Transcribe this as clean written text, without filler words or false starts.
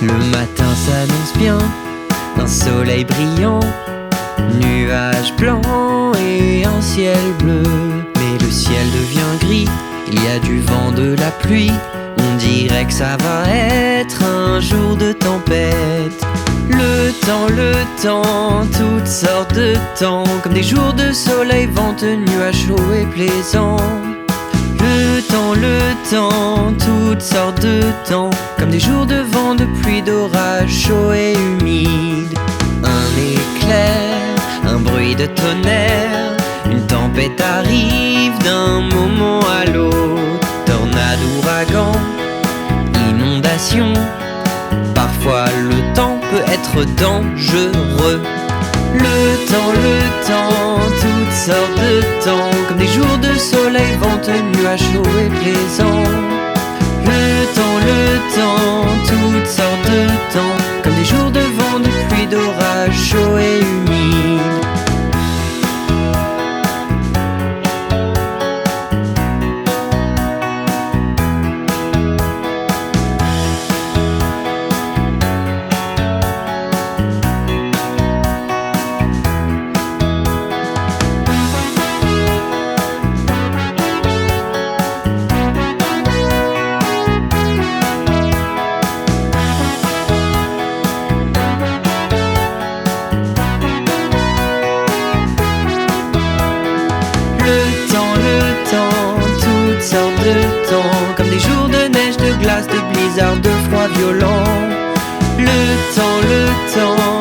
Le matin s'annonce bien, un soleil brillant, nuages blancs et un ciel bleu. Mais le ciel devient gris, il y a du vent, de la pluie. On dirait que ça va être un jour de tempête. Le temps, toutes sortes de temps, comme des jours de soleil, venteux, nuages chauds et plaisants. Le temps, toutes sortes de temps, comme des jours de vent, de pluie, d'orage, chaud et humide. Un éclair, un bruit de tonnerre, une tempête arrive d'un moment à l'autre. Tornade, ouragan, inondation, parfois le temps peut être dangereux. Le temps, toutes sortes de temps, comme des jours de soleil, venteux, nuages chauds et plaisants. Le temps, toutes sortes de temps, comme des jours de vent, de pluie, d'orage, chaud et humide. Comme des jours de neige, de glace, de blizzard, de froid violent. Le temps,